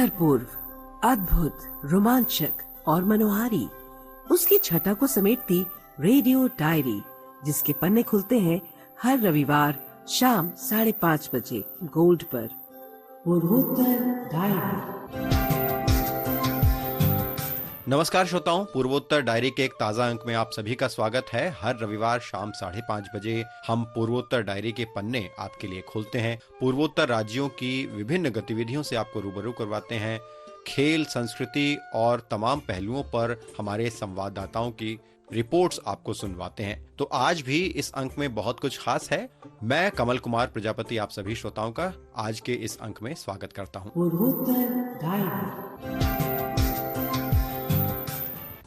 उत्तर पूर्व, अद्भुत, रोमांचक और मनोहारी, उसकी छटा को समेटती रेडियो डायरी, जिसके पन्ने खुलते हैं हर रविवार शाम 5:30 बजे गोल्ड पर। पूर्वोत्तर डायरी। नमस्कार श्रोताओं, पूर्वोत्तर डायरी के एक ताजा अंक में आप सभी का स्वागत है। हर रविवार शाम 5:30 बजे हम पूर्वोत्तर डायरी के पन्ने आपके लिए खोलते हैं। पूर्वोत्तर राज्यों की विभिन्न गतिविधियों से आपको रूबरू करवाते हैं। खेल, संस्कृति और तमाम पहलुओं पर हमारे संवाददाताओं की रिपोर्ट्स आपको सुनवाते हैं। तो आज भी इस अंक में बहुत कुछ खास है। मैं कमल कुमार प्रजापति आप सभी श्रोताओं का आज के इस अंक में स्वागत करता हूं। पूर्वोत्तर डायरी।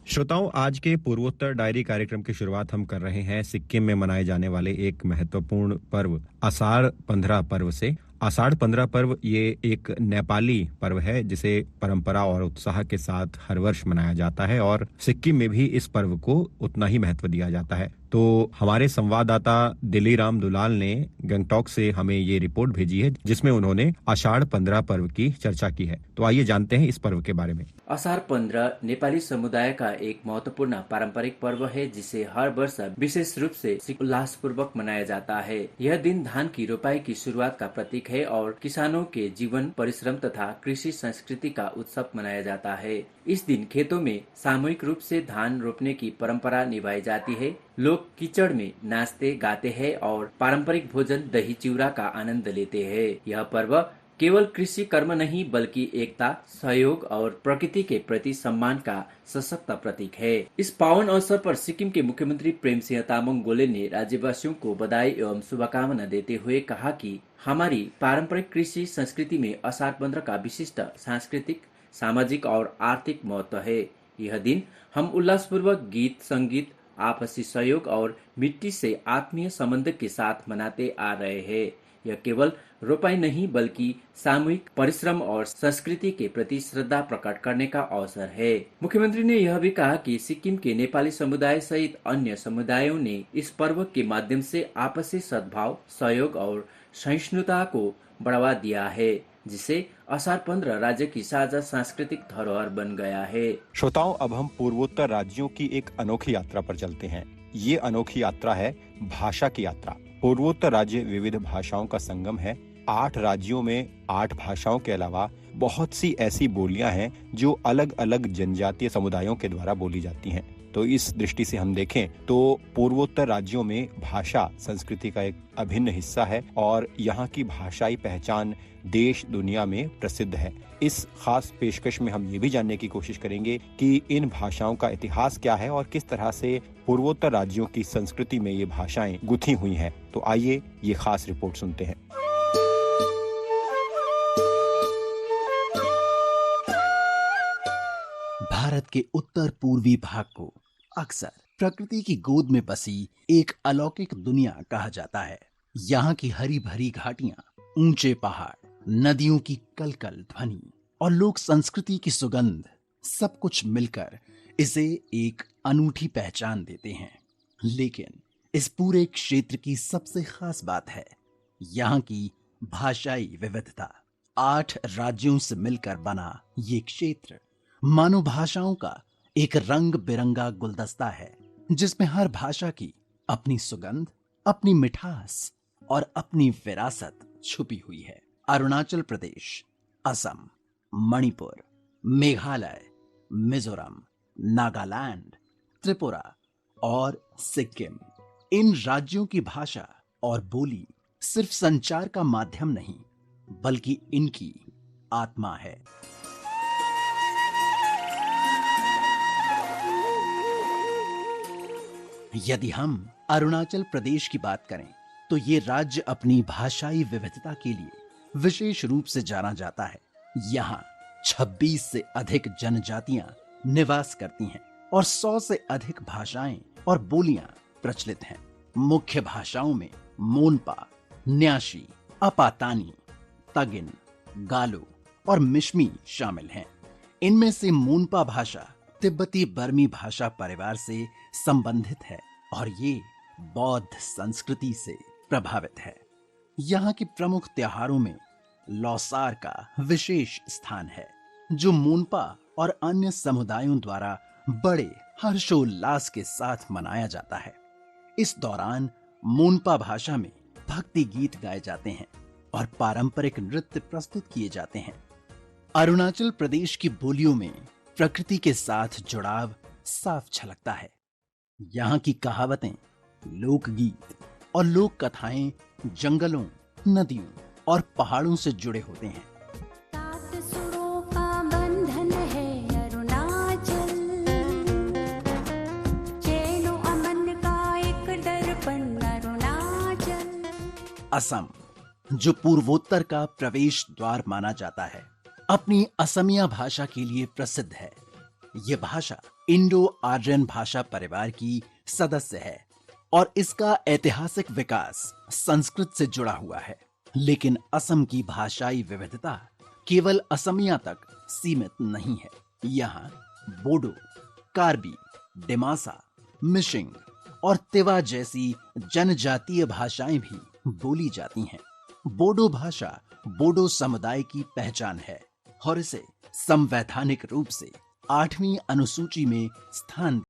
श्रोताओं, आज के पूर्वोत्तर डायरी कार्यक्रम की शुरुआत हम कर रहे हैं सिक्किम में मनाए जाने वाले एक महत्वपूर्ण पर्व आषाढ़ 15 पर्व से। आषाढ़ 15 पर्व ये एक नेपाली पर्व है जिसे परंपरा और उत्साह के साथ हर वर्ष मनाया जाता है और सिक्किम में भी इस पर्व को उतना ही महत्व दिया जाता है। तो हमारे संवाददाता दिलीराम दुलाल ने गंगटोक से हमें ये रिपोर्ट भेजी है जिसमें उन्होंने आषाढ़ 15 पर्व की चर्चा की है। तो आइए जानते हैं इस पर्व के बारे में। आषाढ़ 15 नेपाली समुदाय का एक महत्वपूर्ण पारंपरिक पर्व है जिसे हर वर्ष विशेष रूप से उल्लास पूर्वक मनाया जाता है। यह दिन धान की रोपाई की शुरुआत का प्रतीक है और किसानों के जीवन, परिश्रम तथा कृषि संस्कृति का उत्सव मनाया जाता है। इस दिन खेतों में सामूहिक रूप से धान रोपने की परंपरा निभाई जाती है। लोग कीचड़ में नाचते गाते हैं और पारंपरिक भोजन दही चिवड़ा का आनंद लेते हैं। यह पर्व केवल कृषि कर्म नहीं बल्कि एकता, सहयोग और प्रकृति के प्रति सम्मान का सशक्त प्रतीक है। इस पावन अवसर पर सिक्किम के मुख्यमंत्री प्रेम सिंह तामाङ गोले ने राज्यवासियों को बधाई एवं शुभकामना देते हुए कहा कि हमारी पारंपरिक कृषि संस्कृति में आषाढ़ 15 का विशिष्ट सांस्कृतिक, सामाजिक और आर्थिक महत्व है। यह दिन हम उल्लासपूर्वक गीत, संगीत, आपसी सहयोग और मिट्टी से आत्मीय संबंध के साथ मनाते आ रहे हैं। यह केवल रोपाई नहीं बल्कि सामूहिक परिश्रम और संस्कृति के प्रति श्रद्धा प्रकट करने का अवसर है। मुख्यमंत्री ने यह भी कहा कि सिक्किम के नेपाली समुदाय सहित अन्य समुदायों ने इस पर्व के माध्यम से आपसी सद्भाव, सहयोग और सहिष्णुता को बढ़ावा दिया है, जिसे आषाढ़ 15 राज्य की साझा सांस्कृतिक धरोहर बन गया है। श्रोताओं, अब हम पूर्वोत्तर राज्यों की एक अनोखी यात्रा पर चलते हैं। ये अनोखी यात्रा है भाषा की यात्रा। पूर्वोत्तर राज्य विविध भाषाओं का संगम है। 8 राज्यों में 8 भाषाओं के अलावा बहुत सी ऐसी बोलियां हैं जो अलग अलग जनजातीय समुदायों के द्वारा बोली जाती हैं। तो इस दृष्टि से हम देखें तो पूर्वोत्तर राज्यों में भाषा संस्कृति का एक अभिन्न हिस्सा है और यहाँ की भाषाई पहचान देश दुनिया में प्रसिद्ध है। इस खास पेशकश में हम ये भी जानने की कोशिश करेंगे कि इन भाषाओं का इतिहास क्या है और किस तरह से पूर्वोत्तर राज्यों की संस्कृति में ये भाषाएं गुथी हुई हैं। तो आइए ये खास रिपोर्ट सुनते हैं। भारत के उत्तर पूर्वी भाग को अक्सर प्रकृति की गोद में बसी एक अलौकिक दुनिया कहा जाता है। यहाँ की हरी भरी घाटियां, ऊंचे पहाड़, नदियों की कलकल ध्वनि और लोक संस्कृति की सुगंध सब कुछ मिलकर इसे एक अनूठी पहचान देते हैं। लेकिन इस पूरे क्षेत्र की सबसे खास बात है यहाँ की भाषाई विविधता। 8 राज्यों से मिलकर बना ये क्षेत्र मानव भाषाओं का एक रंग बिरंगा गुलदस्ता है जिसमें हर भाषा की अपनी सुगंध, अपनी मिठास और अपनी विरासत छुपी हुई है। अरुणाचल प्रदेश, असम, मणिपुर, मेघालय, मिजोरम, नागालैंड, त्रिपुरा और सिक्किम, इन राज्यों की भाषा और बोली सिर्फ संचार का माध्यम नहीं बल्कि इनकी आत्मा है। यदि हम अरुणाचल प्रदेश की बात करें तो ये राज्य अपनी भाषाई विविधता के लिए विशेष रूप से जाना जाता है। यहाँ 26 से अधिक जनजातियां निवास करती हैं और 100 से अधिक भाषाएं और बोलियां प्रचलित हैं। मुख्य भाषाओं में मोनपा, न्याशी, अपातानी, तगिन, गालो और मिश्मी शामिल हैं। इनमें से मोनपा भाषा तिब्बती बर्मी भाषा परिवार से संबंधित है और ये बौद्ध संस्कृति से प्रभावित है। यहाँ के प्रमुख त्योहारों में लौसार का विशेष स्थान है। जो मोनपा और अन्य समुदायों द्वारा बड़े हर्षोल्लास के साथ मनाया जाता है। इस दौरान मोनपा भाषा में भक्ति गीत गाए जाते हैं और पारंपरिक नृत्य प्रस्तुत किए जाते हैं। अरुणाचल प्रदेश की बोलियों में प्रकृति के साथ जुड़ाव साफ झलकता है। यहाँ की कहावतें, लोकगीत और लोक कथाएं जंगलों, नदियों और पहाड़ों से जुड़े होते हैं। सात सुरों का बंधन है अरुणाचल, चैनो अमन का एक दर्पण अरुणाचल। असम, जो पूर्वोत्तर का प्रवेश द्वार माना जाता है, अपनी असमिया भाषा के लिए प्रसिद्ध है। यह भाषा इंडो आर्यन भाषा परिवार की सदस्य है और इसका ऐतिहासिक विकास संस्कृत से जुड़ा हुआ है। लेकिन असम की भाषाई विविधता केवल असमिया तक सीमित नहीं है। यहाँ बोडो, कार्बी, डिमासा, मिशिंग और तिवा जैसी जनजातीय भाषाएं भी बोली जाती हैं। बोडो भाषा बोडो समुदाय की पहचान है और इसे संवैधानिक रूप से 8वीं अनुसूची में स्थान।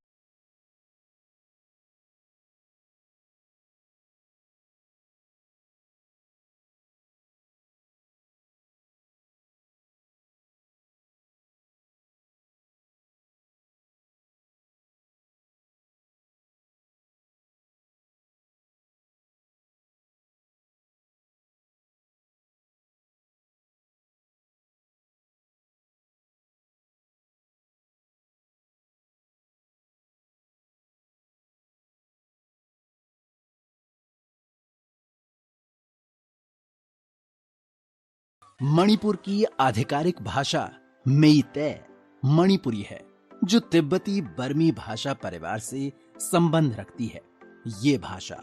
मणिपुर की आधिकारिक भाषा मेइतेई मणिपुरी है, जो तिब्बती बर्मी भाषा परिवार से संबंध रखती है। ये भाषा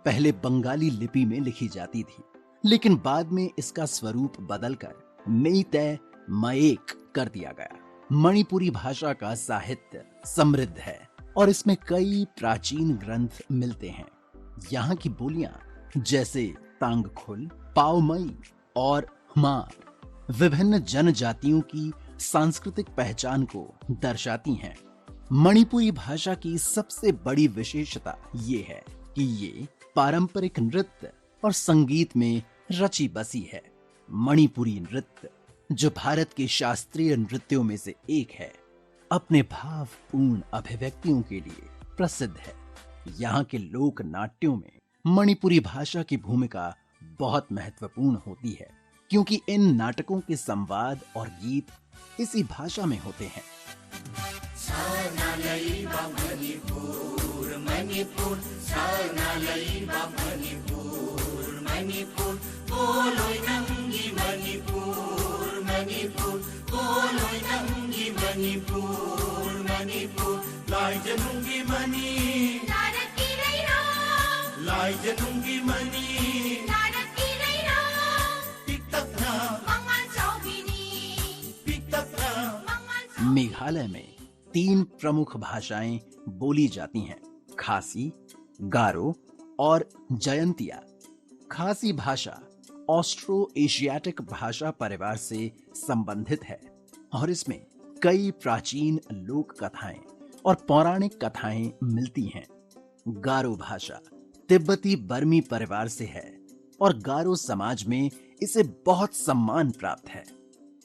पहले बंगाली लिपि में लिखी जाती थी, लेकिन बाद में इसका स्वरूप बदलकर मेइतेई मयेक कर दिया गया। मणिपुरी भाषा का साहित्य समृद्ध है और इसमें कई प्राचीन ग्रंथ मिलते हैं। यहाँ की बोलियां जैसे तांगखुल, पाओमई और माँ विभिन्न जनजातियों की सांस्कृतिक पहचान को दर्शाती हैं। मणिपुरी भाषा की सबसे बड़ी विशेषता ये है कि ये पारंपरिक नृत्य और संगीत में रची बसी है। मणिपुरी नृत्य, जो भारत के शास्त्रीय नृत्यों में से एक है, अपने भावपूर्ण अभिव्यक्तियों के लिए प्रसिद्ध है। यहाँ के लोक नाट्यों में मणिपुरी भाषा की भूमिका बहुत महत्वपूर्ण होती है, क्योंकि इन नाटकों के संवाद और गीत इसी भाषा में होते हैं। मेघालय में 3 प्रमुख भाषाएं बोली जाती हैं, खासी, गारो और जयंतिया। खासी भाषा ऑस्ट्रो एशियाटिक भाषा परिवार से संबंधित है और इसमें कई प्राचीन लोक कथाएं और पौराणिक कथाएं मिलती हैं। गारो भाषा तिब्बती बर्मी परिवार से है और गारो समाज में इसे बहुत सम्मान प्राप्त है।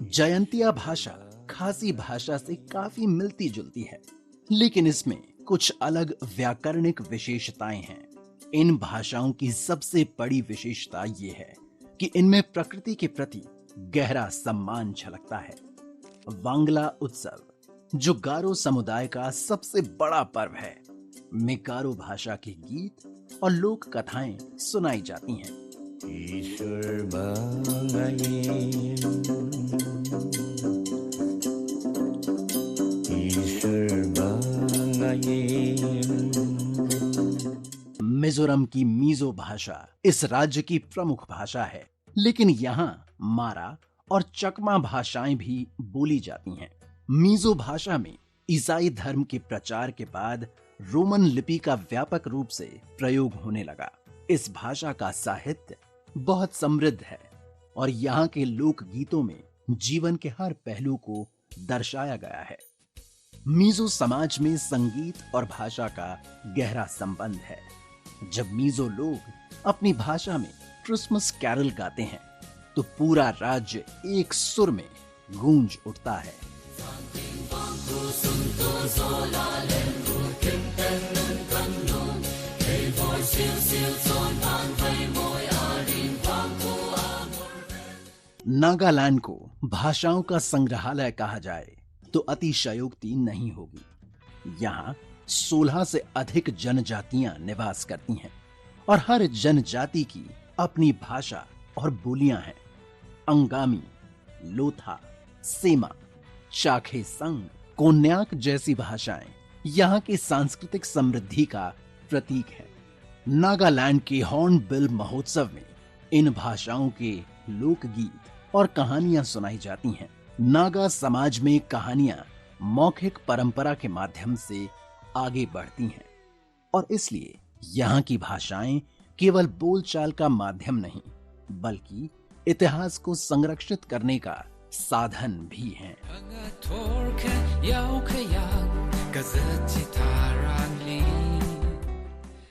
जयंतिया भाषा खासी भाषा से काफी मिलती जुलती है, लेकिन इसमें कुछ अलग व्याकरणिक विशेषताएं हैं। इन भाषाओं की सबसे बड़ी विशेषता ये है कि इनमें प्रकृति के प्रति गहरा सम्मान झलकता है। वांगला उत्सव, जो गारो समुदाय का सबसे बड़ा पर्व है, में गारो भाषा के गीत और लोक कथाएं सुनाई जाती हैं। मिजोरम की मीजो भाषा इस राज्य की प्रमुख भाषा है, लेकिन यहाँ मारा और चकमा भाषाएं भी बोली जाती हैं। मीजो भाषा में ईसाई धर्म के प्रचार के बाद रोमन लिपि का व्यापक रूप से प्रयोग होने लगा। इस भाषा का साहित्य बहुत समृद्ध है और यहाँ के लोक गीतों में जीवन के हर पहलू को दर्शाया गया है। मीजो समाज में संगीत और भाषा का गहरा संबंध है। जब मीजो लोग अपनी भाषा में क्रिसमस कैरल गाते हैं तो पूरा राज्य एक सुर में गूंज उठता है। नागालैंड को भाषाओं का संग्रहालय कहा जाए तो अतिशयोक्ति नहीं होगी। यहाँ 16 से अधिक जनजातियां निवास करती हैं और हर जनजाति की अपनी भाषा और बोलियां हैं। अंगामी, लोथा, सेमा, चाखेसंग, कोन्याक जैसी भाषाएं यहाँ की सांस्कृतिक समृद्धि का प्रतीक है। नागालैंड के हॉर्नबिल महोत्सव में इन भाषाओं के लोकगीत और कहानियां सुनाई जाती हैं। नागा समाज में कहानियां मौखिक परंपरा के माध्यम से आगे बढ़ती हैं और इसलिए यहाँ की भाषाएं केवल बोलचाल का माध्यम नहीं बल्कि इतिहास को संरक्षित करने का साधन भी हैं।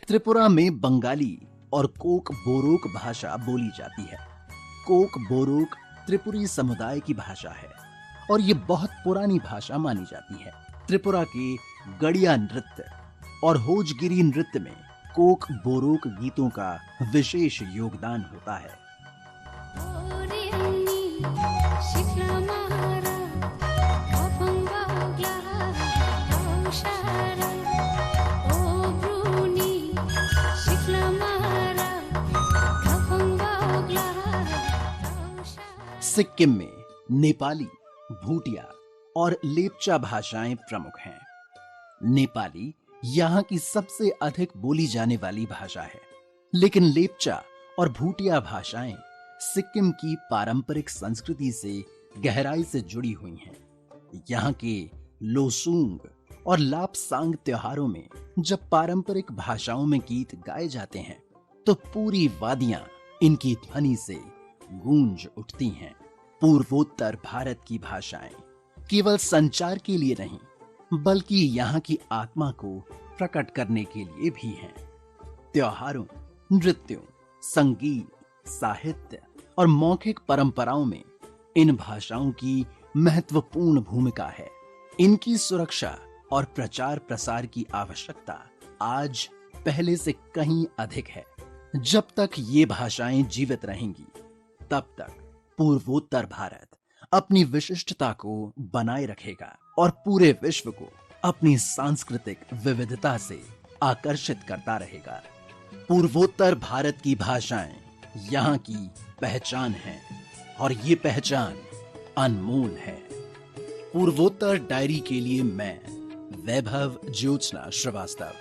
त्रिपुरा में बंगाली और कोक बोरोक भाषा बोली जाती है। कोक बोरोक त्रिपुरी समुदाय की भाषा है और ये बहुत पुरानी भाषा मानी जाती है। त्रिपुरा के गड़िया नृत्य और होजगिरी नृत्य में कोक बोरोक गीतों का विशेष योगदान होता है। सिक्किम में नेपाली, भूटिया और लेप्चा भाषाएं प्रमुख हैं। नेपाली यहाँ की सबसे अधिक बोली जाने वाली भाषा है, लेकिन लेप्चा और भूटिया भाषाएं सिक्किम की पारंपरिक संस्कृति से गहराई से जुड़ी हुई हैं। यहाँ के लोसूंग और लापसांग त्योहारों में जब पारंपरिक भाषाओं में गीत गाए जाते हैं तो पूरी वादियां इनकी ध्वनि से गूंज उठती हैं। पूर्वोत्तर भारत की भाषाएं केवल संचार के लिए नहीं बल्कि यहाँ की आत्मा को प्रकट करने के लिए भी हैं। त्योहारों, नृत्यों, संगीत, साहित्य और मौखिक परंपराओं में इन भाषाओं की महत्वपूर्ण भूमिका है। इनकी सुरक्षा और प्रचार प्रसार की आवश्यकता आज पहले से कहीं अधिक है। जब तक ये भाषाएं जीवित रहेंगी तब तक पूर्वोत्तर भारत अपनी विशिष्टता को बनाए रखेगा और पूरे विश्व को अपनी सांस्कृतिक विविधता से आकर्षित करता रहेगा। पूर्वोत्तर भारत की भाषाएं यहाँ की पहचान है और ये पहचान अनमोल है। पूर्वोत्तर डायरी के लिए मैं वैभव ज्योत्सना श्रीवास्तव।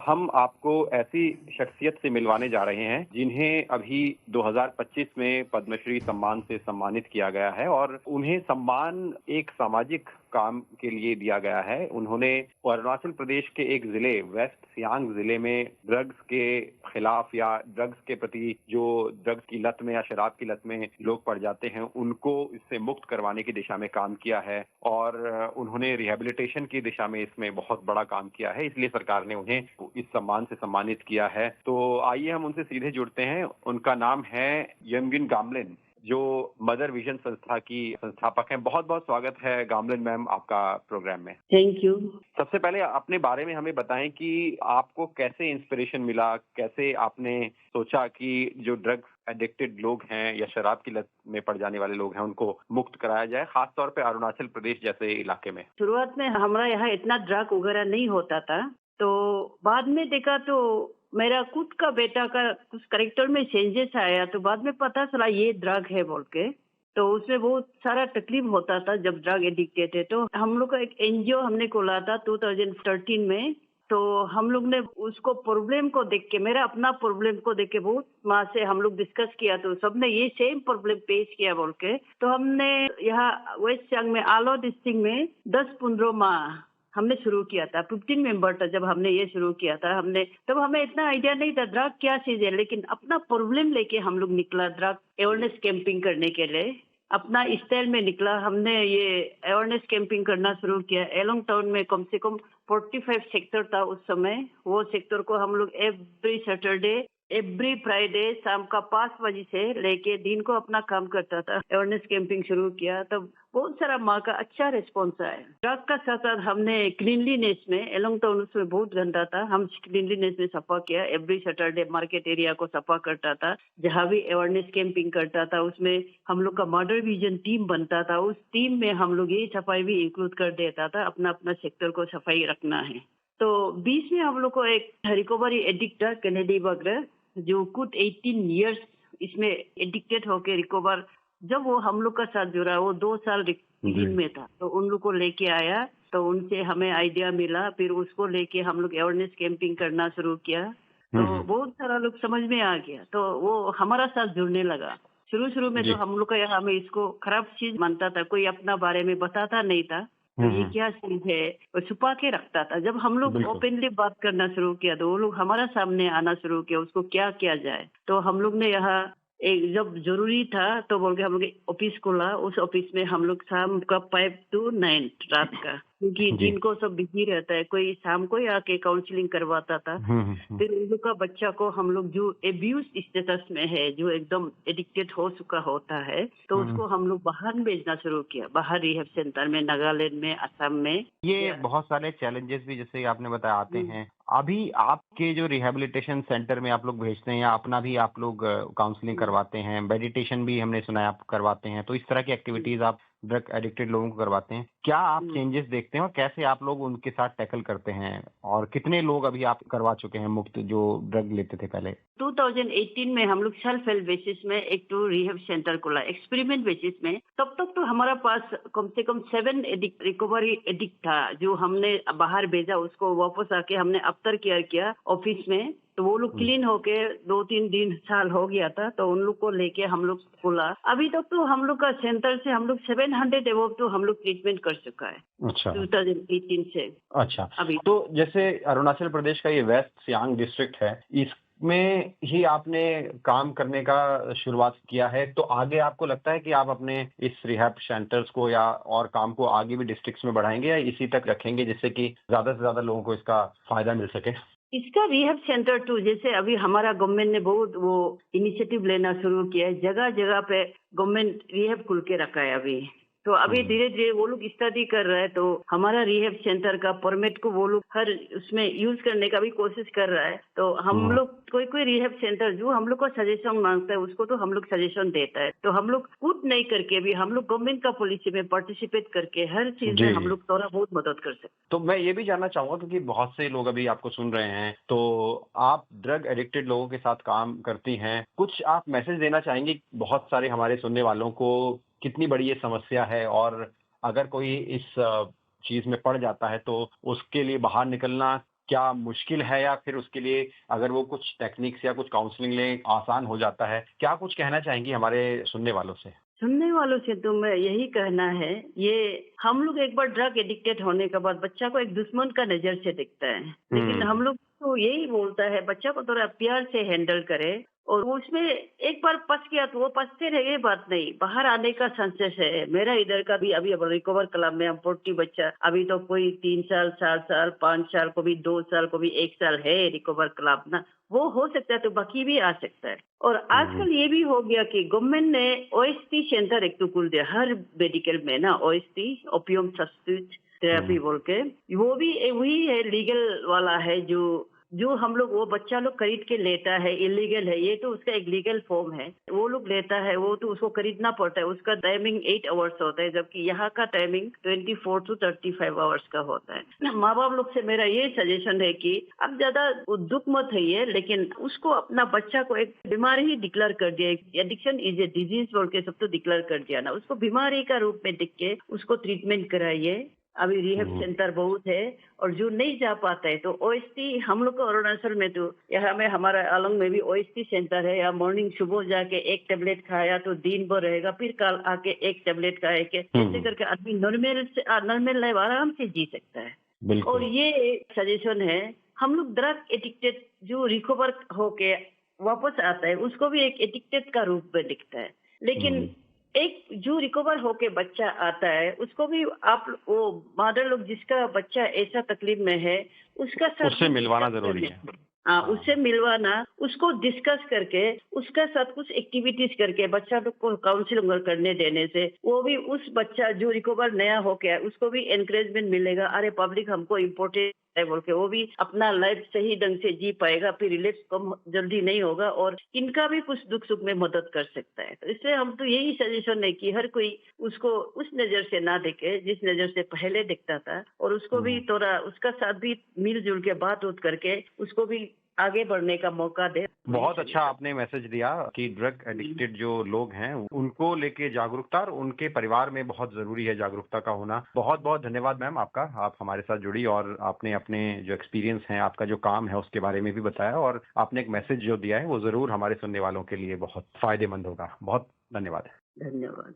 हम आपको ऐसी शख्सियत से मिलवाने जा रहे हैं जिन्हें अभी 2025 में पद्मश्री सम्मान से सम्मानित किया गया है और उन्हें सम्मान एक सामाजिक काम के लिए दिया गया है। उन्होंने अरुणाचल प्रदेश के एक जिले वेस्ट सियांग जिले में ड्रग्स के खिलाफ या ड्रग्स के प्रति जो ड्रग्स की लत में या शराब की लत में लोग पड़ जाते हैं उनको इससे मुक्त करवाने की दिशा में काम किया है और उन्होंने रिहेबिलिटेशन की दिशा में इसमें बहुत बड़ा काम किया है, इसलिए सरकार ने उन्हें इस सम्मान से सम्मानित किया है। तो आइए हम उनसे सीधे जुड़ते हैं। उनका नाम है यमगिन गामलिन जो मदर विजन संस्था की संस्थापक हैं। बहुत बहुत स्वागत है गामलिन मैम आपका प्रोग्राम में। Thank you. सबसे पहले अपने बारे में हमें बताएं कि आपको कैसे इंस्पिरेशन मिला, कैसे आपने सोचा कि जो ड्रग्स एडिक्टेड लोग हैं या शराब की लत में पड़ जाने वाले लोग हैं उनको मुक्त कराया जाए, खास तौर पे अरुणाचल प्रदेश जैसे इलाके में। शुरुआत में हमारा यहाँ इतना ड्रग वगैरह नहीं होता था, तो बाद में देखा तो मेरा खुद का बेटा का कुछ कैरेक्टर में चेंजेस आया, तो बाद में पता चला ये ड्रग है बोल के। तो उसमें बहुत सारा तकलीफ होता था जब ड्रग एडिक्टेड है। तो हम लोग का एक एनजीओ हमने खोला था 2013 में। तो हम लोग ने उसको प्रॉब्लम को देख के, मेरा अपना प्रॉब्लम को देख के बहुत माँ से हम लोग डिस्कस किया, तो सबने ये सेम प्रॉब्लम पेश किया बोल के। तो हमने यहाँ वेस्ट सियांग में आलो डिस्ट्रिक्ट में 10-15 माह हमने शुरू किया था। 15 मेंबर था जब हमने ये शुरू किया था। हमने तब हमें इतना आइडिया नहीं था ड्रग क्या चीज है, लेकिन अपना प्रॉब्लम लेके हम लोग निकला ड्रग अवेयरनेस कैंपिंग करने के लिए। अपना स्टाइल में निकला, हमने ये अवेयरनेस कैंपिंग करना शुरू किया। एलोंग टाउन में कम से कम 45 सेक्टर था उस समय। वो सेक्टर को हम लोग एवरी सैटरडे एवरी फ्राइडे शाम का 5 बजे से लेके दिन को अपना काम करता था। अवेयरनेस कैंपिंग शुरू किया तब बहुत सारा माँ का अच्छा रिस्पॉन्स आया। ड्रग का साथ साथ हमने क्लीनलीनेस में, एलोंग टाउन उसमें बहुत गंदा था, हम क्लीनलीनेस में सफा किया। एवरी सैटरडे मार्केट एरिया को सफा करता था। जहाँ भी अवेयरनेस कैंपिंग करता था उसमें हम लोग का मर्डर विजन टीम बनता था। उस टीम में हम लोग ये सफाई भी इंक्लूड कर देता था, अपना अपना सेक्टर को सफाई रखना है। तो बीच में हम लोग को एक रिकवरी एडिक्ट था कैनेडी वगैरह, जो कुछ 18 इयर्स इसमें एडिक्टेड होके रिकवर, जब वो हम लोग का साथ जुड़ा, वो 2 साल दिन में था, तो उन लोग को लेके आया। तो उनसे हमें आइडिया मिला, फिर उसको लेके हम लोग अवेयरनेस कैंपिंग करना शुरू किया। तो बहुत सारा लोग समझ में आ गया, तो वो हमारा साथ जुड़ने लगा। शुरू में तो हम लोग का यहाँ में इसको खराब चीज मानता था, कोई अपना बारे में बताता नहीं था, तो ये क्या चीज है वो छुपा के रखता था। जब हम लोग ओपनली बात करना शुरू किया तो वो लोग हमारा सामने आना शुरू किया, उसको क्या किया जाए। तो हम लोग ने यहाँ एक जब जरूरी था तो बोल के हम लोग ऑफिस खोला। उस ऑफिस में हम लोग शाम का 5 to 9 रात का, क्योंकि दिन को सब बिजी रहता है, कोई शाम को ही आके काउंसलिंग करवाता था। फिर उन लोग का बच्चा को हम लोग जो एब्यूज स्टेटस में है, जो एकदम एडिक्टेड हो चुका होता है, तो उसको हम लोग बाहर भेजना शुरू किया, बाहर रिहैब सेंटर में, नागालैंड में, असम में। ये बहुत सारे चैलेंजेस भी जैसे आपने बताया आते हैं। अभी आपके जो रिहैबिलिटेशन सेंटर में आप लोग भेजते हैं या अपना भी आप लोग काउंसलिंग करवाते हैं, मेडिटेशन भी हमने सुना है आप करवाते हैं, तो इस तरह की एक्टिविटीज आप ड्रग एडिक्टेड लोगों को करवाते हैं, क्या आप चेंजेस देखते हैं और कैसे आप लोग उनके साथ टैकल करते हैं, और कितने लोग अभी आप करवा चुके हैं मुक्त जो ड्रग लेते थे पहले? 2018 में हम लोग सेल्फ हेल्प बेसिस में एक तो रिहैब सेंटर खोला, एक्सपेरिमेंट बेसिस में। तब तक तो हमारा पास कम से कम 7 रिकवरी एडिक्ट था, जो हमने बाहर भेजा, उसको वापस आके हमने आफ्टर केयर किया ऑफिस में। तो वो लोग क्लीन होके 2-3 दिन साल हो गया था, तो उन लोग को लेके हम लोग खोला। अभी तक तो हम लोग का सेंटर से हम लोग 700 एवोव तो हम लोग ट्रीटमेंट कर चुका है। अच्छा, 2018 से। अच्छा, अभी तो जैसे अरुणाचल प्रदेश का ये वेस्ट सियांग डिस्ट्रिक्ट है, इसमें ही आपने काम करने का शुरुआत किया है, तो आगे आपको लगता है कि आप अपने इस रिहैब सेंटर्स को या और काम को आगे भी डिस्ट्रिक्ट्स में बढ़ाएंगे या इसी तक रखेंगे, जिससे कि ज्यादा से ज्यादा लोगों को इसका फायदा मिल सके? इसका रिहैब सेंटर टू, जैसे अभी हमारा गवर्नमेंट ने बहुत वो इनिशिएटिव लेना शुरू किया है, जगह जगह पे गवर्नमेंट रिहैब खुल के रखा है अभी। तो अभी धीरे धीरे वो लोग स्टडी कर रहे हैं, तो हमारा रिहैब सेंटर का परमिट को वो लोग हर उसमें यूज करने का भी कोशिश कर रहा है। तो हम लोग कोई रिहैब सेंटर जो हम लोग को सजेशन मांगता है, उसको तो हम लोग सजेशन देता है। तो हम लोग खुद नहीं करके भी हम लोग गवर्नमेंट का पॉलिसी में पार्टिसिपेट करके हर चीज में हम लोग थोड़ा बहुत मदद कर सकते। तो मैं ये भी जानना चाहूंगा, क्योंकि बहुत से लोग अभी आपको सुन रहे हैं, तो आप ड्रग एडिक्टेड लोगों के साथ काम करती हैं, कुछ आप मैसेज देना चाहेंगे बहुत सारे हमारे सुनने वालों को, कितनी बड़ी ये समस्या है, और अगर कोई इस चीज में पड़ जाता है तो उसके लिए बाहर निकलना क्या मुश्किल है, या फिर उसके लिए अगर वो कुछ टेक्निक्स या कुछ काउंसलिंग ले आसान हो जाता है? क्या कुछ कहना चाहेंगी हमारे सुनने वालों से? सुनने वालों से तो मैं यही कहना है, ये हम लोग एक बार ड्रग एडिक्टेड होने के बाद बच्चा को एक दुश्मन का नजर से देखता है, लेकिन हम लोग तो यही बोलता है बच्चा को थोड़ा प्यार से हैंडल करे, और उसमें एक बार फंस गया तो वो फंसते रहे, बात नहीं, बाहर आने का चांसेस है। मेरा इधर का भी अभी रिकवर क्लब में हम 40 बच्चा, अभी तो कोई 3 साल, 4 साल, 5 साल को भी, 2 साल को भी, 1 साल है रिकवर क्लब ना, वो हो सकता है तो बाकी भी आ सकता है। और आजकल ये भी हो गया कि गवर्नमेंट ने ओएसटी सेंटर एक तो खुल दिया हर मेडिकल में ना, ओएसटी ओपियम सब्स्टिट्यूट थेरेपी बोल के, वो भी वही है, लीगल वाला है, जो हम लोग वो बच्चा लोग खरीद के लेता है, इलीगल है, ये तो उसका एक लीगल फॉर्म है, वो लोग लेता है, वो तो उसको खरीदना पड़ता है। उसका टाइमिंग 8 आवर्स होता है, जबकि यहाँ का टाइमिंग 24 to 35 आवर्स का होता है। माँ बाप लोग से मेरा ये सजेशन है कि अब ज्यादा दुख मत है, लेकिन उसको अपना बच्चा को एक बीमारी ही डिक्लेयर कर दिया, एडिक्शन इज ए डिजीज बोल के सब तो डिक्लेयर कर दिया ना, उसको बीमारी का रूप में देख के उसको ट्रीटमेंट कराइए। अभी रिहैब सेंटर बहुत है, और जो नहीं जा पाता है तो ओएसटी, हम लोग को अरुणाचल में तो यहाँ में हमारा अलंग में भी ओएसटी सेंटर है, या मॉर्निंग सुबह जाके एक टेबलेट खाया तो दिन भर रहेगा, फिर कल आके एक टेबलेट खाए के, ऐसे करके आदमी नॉर्मल लाइफ आराम से जी सकता है। और बिल्कुल। ये सजेशन है, हम लोग ड्रग एडिक्टेड जो रिकवर होके वापस आता है उसको भी एक एडिक्टेड का रूप में दिखता है, लेकिन एक जो रिकवर होके बच्चा आता है उसको भी आप वो मदर लोग जिसका बच्चा ऐसा तकलीफ में है उसका साथ उससे भी मिलवाना discuss जरूरी करके, है। हाँ उससे मिलवाना, उसको डिस्कस करके उसका साथ कुछ एक्टिविटीज करके बच्चा लोग को काउंसलिंग करने देने से वो भी उस बच्चा जो रिकवर नया हो गया उसको भी एनकरेजमेंट मिलेगा, अरे पब्लिक हमको इम्पोर्टेंट है बोल के वो भी अपना लाइफ सही ढंग से जी पाएगा, फिर रिलेप्स कम जल्दी नहीं होगा और इनका भी कुछ दुख सुख में मदद कर सकता है। तो इसलिए हम तो यही सजेशन है कि हर कोई उसको उस नजर से ना देखे जिस नजर से पहले देखता था, और उसको भी थोड़ा उसका साथ भी मिलजुल के बात उत करके उसको भी आगे बढ़ने का मौका दे। बहुत अच्छा आपने मैसेज दिया कि ड्रग एडिक्टेड जो लोग हैं उनको लेके जागरूकता और उनके परिवार में बहुत जरूरी है जागरूकता का होना। बहुत बहुत धन्यवाद मैम आपका, आप हमारे साथ जुड़ी और आपने अपने जो एक्सपीरियंस है, आपका जो काम है उसके बारे में भी बताया, और आपने एक मैसेज जो दिया है वो जरूर हमारे सुनने वालों के लिए बहुत फायदेमंद होगा। बहुत धन्यवाद। धन्यवाद।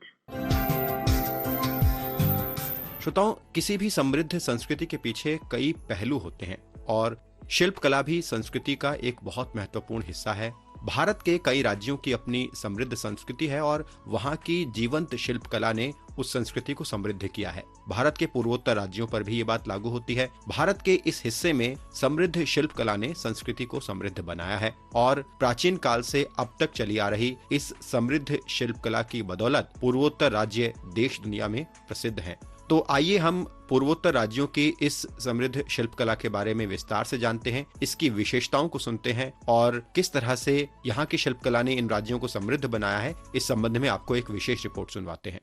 श्रोताओं, किसी भी समृद्ध संस्कृति के पीछे कई पहलू होते हैं और शिल्पकला भी संस्कृति का एक बहुत महत्वपूर्ण हिस्सा है। भारत के कई राज्यों की अपनी समृद्ध संस्कृति है और वहाँ की जीवंत शिल्पकला ने उस संस्कृति को समृद्ध किया है। भारत के पूर्वोत्तर राज्यों पर भी ये बात लागू होती है। भारत के इस हिस्से में समृद्ध शिल्पकला ने संस्कृति को समृद्ध बनाया है और प्राचीन काल से अब तक चली आ रही इस समृद्ध शिल्पकला की बदौलत पूर्वोत्तर राज्य देश दुनिया में प्रसिद्ध हैं। तो आइए हम पूर्वोत्तर राज्यों की इस समृद्ध शिल्पकला के बारे में विस्तार से जानते हैं, इसकी विशेषताओं को सुनते हैं और किस तरह से यहाँ की शिल्पकला ने इन राज्यों को समृद्ध बनाया है। इस संबंध में आपको एक विशेष रिपोर्ट सुनवाते हैं।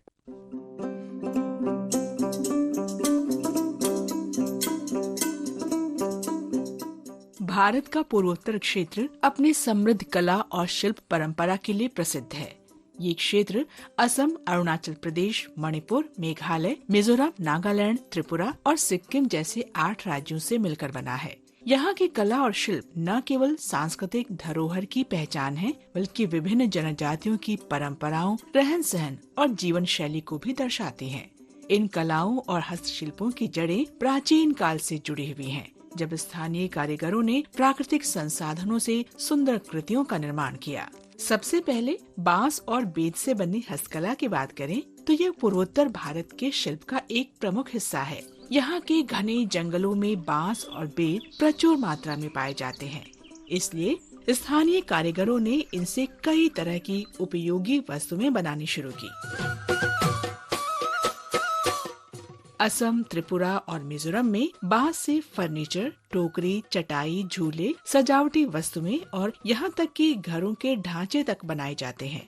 भारत का पूर्वोत्तर क्षेत्र अपने समृद्ध कला और शिल्प परंपरा के लिए प्रसिद्ध है। ये क्षेत्र असम, अरुणाचल प्रदेश, मणिपुर, मेघालय, मिजोरम, नागालैंड, त्रिपुरा और सिक्किम जैसे 8 राज्यों से मिलकर बना है। यहाँ की कला और शिल्प न केवल सांस्कृतिक धरोहर की पहचान है, बल्कि विभिन्न जनजातियों की परंपराओं, रहन सहन और जीवन शैली को भी दर्शाती हैं। इन कलाओं और हस्तशिल्पों की जड़ें प्राचीन काल से जुड़ी हुई हैं, जब स्थानीय कारीगरों ने प्राकृतिक संसाधनों से सुंदर कृतियों का निर्माण किया। सबसे पहले बांस और बेत से बनी हस्तकला की बात करें तो यह पूर्वोत्तर भारत के शिल्प का एक प्रमुख हिस्सा है। यहाँ के घने जंगलों में बांस और बेत प्रचुर मात्रा में पाए जाते हैं, इसलिए स्थानीय कारीगरों ने इनसे कई तरह की उपयोगी वस्तुएं बनानी शुरू की। असम, त्रिपुरा और मिजोरम में बांस से फर्नीचर, टोकरी, चटाई, झूले, सजावटी वस्तुएं और यहाँ तक कि घरों के ढांचे तक बनाए जाते हैं।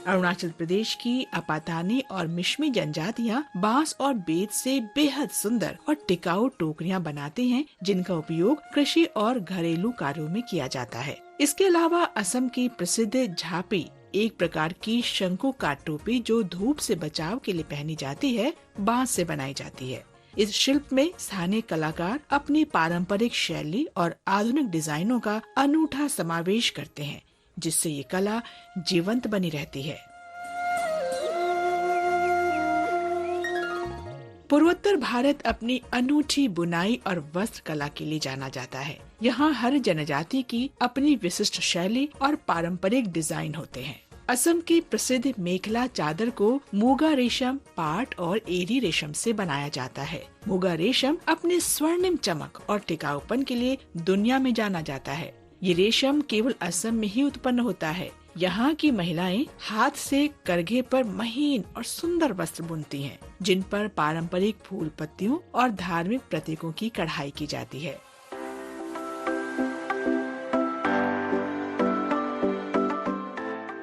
अरुणाचल प्रदेश की अपातानी और मिश्मी जनजातियाँ बांस और बेत से बेहद सुंदर और टिकाऊ टोकरियाँ बनाते हैं, जिनका उपयोग कृषि और घरेलू कार्यों में किया जाता है। इसके अलावा असम की प्रसिद्ध झापी, एक प्रकार की शंकुकार टोपी जो धूप से बचाव के लिए पहनी जाती है, बांस से बनाई जाती है। इस शिल्प में स्थानीय कलाकार अपनी पारंपरिक शैली और आधुनिक डिजाइनों का अनूठा समावेश करते हैं, जिससे ये कला जीवंत बनी रहती है। पूर्वोत्तर भारत अपनी अनूठी बुनाई और वस्त्र कला के लिए जाना जाता है। यहाँ हर जनजाति की अपनी विशिष्ट शैली और पारंपरिक डिजाइन होते हैं। असम की प्रसिद्ध मेखला चादर को मूगा रेशम, पाट और एरी रेशम से बनाया जाता है। मूगा रेशम अपने स्वर्णिम चमक और टिकाऊपन के लिए दुनिया में जाना जाता है। ये रेशम केवल असम में ही उत्पन्न होता है। यहाँ की महिलाएं हाथ से करघे पर महीन और सुंदर वस्त्र बुनती हैं, जिन पर पारंपरिक फूल पत्तियों और धार्मिक प्रतीकों की कढ़ाई की जाती है।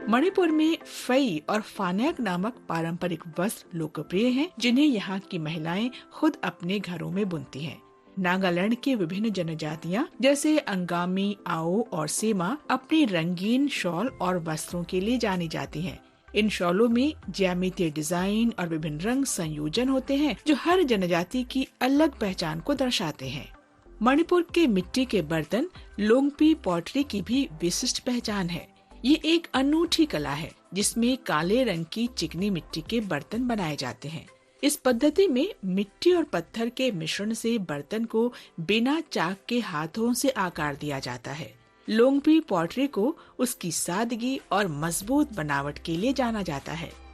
मणिपुर में फई और फानेक नामक पारंपरिक वस्त्र लोकप्रिय हैं, जिन्हें यहाँ की महिलाएं खुद अपने घरों में बुनती हैं। नागालैंड के विभिन्न जनजातियाँ जैसे अंगामी, आओ और सेमा अपनी रंगीन शॉल और वस्त्रों के लिए जानी जाती हैं। इन शॉलों में ज्यामितीय डिजाइन और विभिन्न रंग संयोजन होते हैं, जो हर जनजाति की अलग पहचान को दर्शाते हैं। मणिपुर के मिट्टी के बर्तन लोंगपी पॉटरी की भी विशिष्ट पहचान है। ये एक अनूठी कला है जिसमें काले रंग की चिकनी मिट्टी के बर्तन बनाए जाते हैं। इस पद्धति में मिट्टी और पत्थर के मिश्रण से बर्तन को बिना चाक के हाथों से आकार दिया जाता है। लोंगपी पॉटरी को उसकी सादगी और मजबूत बनावट के लिए जाना जाता है।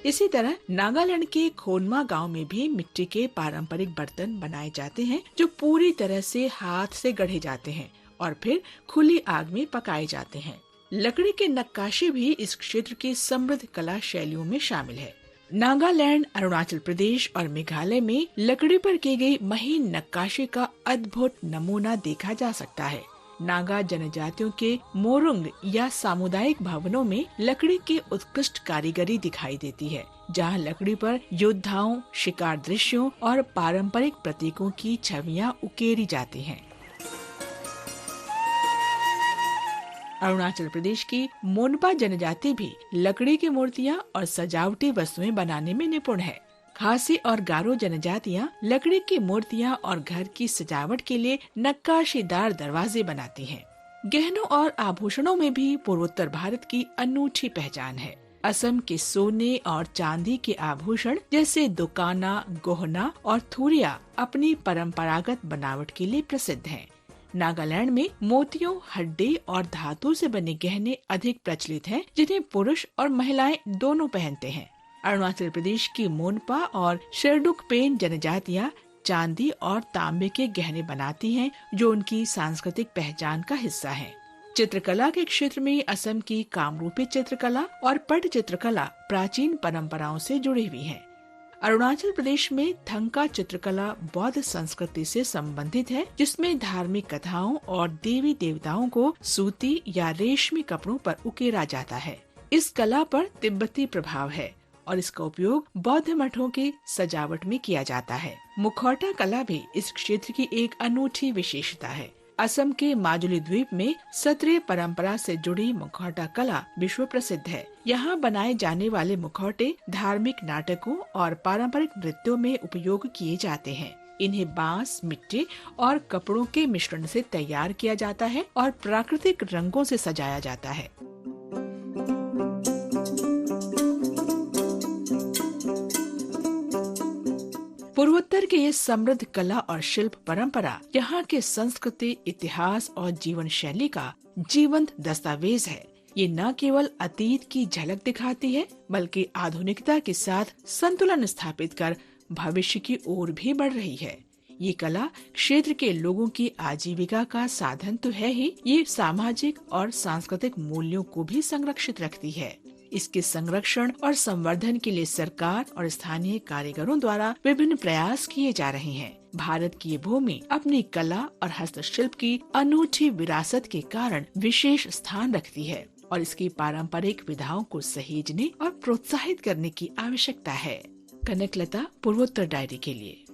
इसी तरह नागालैंड के खोनमा गांव में भी मिट्टी के पारंपरिक बर्तन बनाए जाते हैं जो पूरी तरह से हाथ से गढ़े जाते हैं और फिर खुली आग में पकाए जाते हैं। लकड़ी के नक्काशी भी इस क्षेत्र की समृद्ध कला शैलियों में शामिल है। नागालैंड, अरुणाचल प्रदेश और मेघालय में लकड़ी पर की गई महीन नक्काशी का अद्भुत नमूना देखा जा सकता है। नागा जनजातियों के मोरुंग या सामुदायिक भवनों में लकड़ी की उत्कृष्ट कारीगरी दिखाई देती है, जहां लकड़ी पर योद्धाओं, शिकार दृश्यों और पारंपरिक प्रतीकों की छवियां उकेरी जाती हैं। अरुणाचल प्रदेश की मोनपा जनजाति भी लकड़ी की मूर्तियां और सजावटी वस्तुएं बनाने में निपुण है। खासी और गारो जनजातियां लकड़ी की मूर्तियां और घर की सजावट के लिए नक्काशीदार दरवाजे बनाती हैं। गहनों और आभूषणों में भी पूर्वोत्तर भारत की अनूठी पहचान है। असम के सोने और चांदी के आभूषण जैसे दुकाना, गोहना और थूरिया अपनी परंपरागत बनावट के लिए प्रसिद्ध हैं। नागालैंड में मोतियों, हड्डी और धातु से बने गहने अधिक प्रचलित हैं, जिन्हें पुरुष और महिलाएं दोनों पहनते हैं। अरुणाचल प्रदेश की मोनपा और शेरडुकपेन जनजातियां चांदी और तांबे के गहने बनाती हैं, जो उनकी सांस्कृतिक पहचान का हिस्सा है। चित्रकला के क्षेत्र में असम की कामरूपी चित्रकला और पट चित्रकला प्राचीन परंपराओं से जुड़ी हुई है। अरुणाचल प्रदेश में थंका चित्रकला बौद्ध संस्कृति से संबंधित है, जिसमें धार्मिक कथाओं और देवी देवताओं को सूती या रेशमी कपड़ों पर उकेरा जाता है। इस कला पर तिब्बती प्रभाव है और इसका उपयोग बौद्ध मठों की सजावट में किया जाता है। मुखौटा कला भी इस क्षेत्र की एक अनूठी विशेषता है। असम के माजुली द्वीप में सत्रिय परंपरा से जुड़ी मुखौटा कला विश्व प्रसिद्ध है। यहाँ बनाए जाने वाले मुखौटे धार्मिक नाटकों और पारंपरिक नृत्यों में उपयोग किए जाते हैं। इन्हें बांस, मिट्टी और कपड़ों के मिश्रण से तैयार किया जाता है और प्राकृतिक रंगों से सजाया जाता है। पूर्वोत्तर की ये समृद्ध कला और शिल्प परंपरा यहाँ के संस्कृति, इतिहास और जीवन शैली का जीवंत दस्तावेज है। ये न केवल अतीत की झलक दिखाती है, बल्कि आधुनिकता के साथ संतुलन स्थापित कर भविष्य की ओर भी बढ़ रही है। ये कला क्षेत्र के लोगों की आजीविका का साधन तो है ही, ये सामाजिक और सांस्कृतिक मूल्यों को भी संरक्षित रखती है। इसके संरक्षण और संवर्धन के लिए सरकार और स्थानीय कारीगरों द्वारा विभिन्न प्रयास किए जा रहे हैं। भारत की ये भूमि अपनी कला और हस्तशिल्प की अनूठी विरासत के कारण विशेष स्थान रखती है और इसकी पारंपरिक विधाओं को सहेजने और प्रोत्साहित करने की आवश्यकता है। कनकलता, पूर्वोत्तर डायरी के लिए।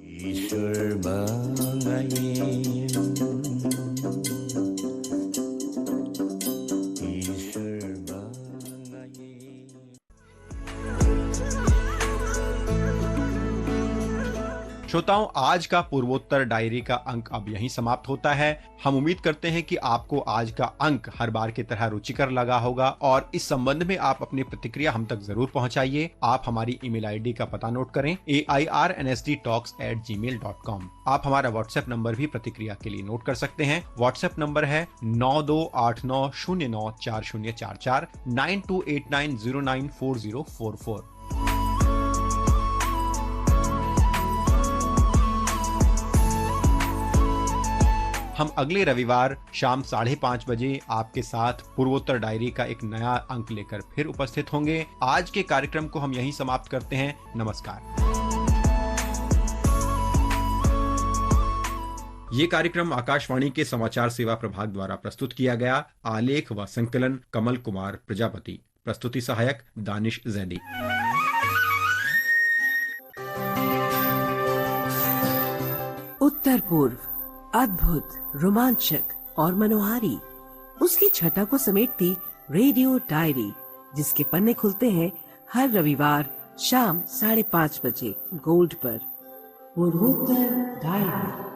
श्रोताओं, आज का पूर्वोत्तर डायरी का अंक अब यहीं समाप्त होता है। हम उम्मीद करते हैं कि आपको आज का अंक हर बार की तरह रुचिकर लगा होगा और इस संबंध में आप अपनी प्रतिक्रिया हम तक जरूर पहुंचाइए। आप हमारी ईमेल आईडी का पता नोट करें, airnsdtalks@gmail.com। आप हमारा व्हाट्सएप नंबर भी प्रतिक्रिया के लिए नोट कर सकते हैं। व्हाट्सएप नंबर है 9289094044 9289094044। हम अगले रविवार शाम 5:30 बजे आपके साथ पूर्वोत्तर डायरी का एक नया अंक लेकर फिर उपस्थित होंगे। आज के कार्यक्रम को हम यहीं समाप्त करते हैं। नमस्कार। ये कार्यक्रम आकाशवाणी के समाचार सेवा प्रभाग द्वारा प्रस्तुत किया गया। आलेख व संकलन कमल कुमार प्रजापति। प्रस्तुति सहायक दानिश जैदी। उत्तर पूर्व अद्भुत, रोमांचक और मनोहारी, उसकी छटा को समेटती रेडियो डायरी, जिसके पन्ने खुलते हैं हर रविवार शाम 5:30 बजे गोल्ड पर। पूर्वोत्तर डायरी।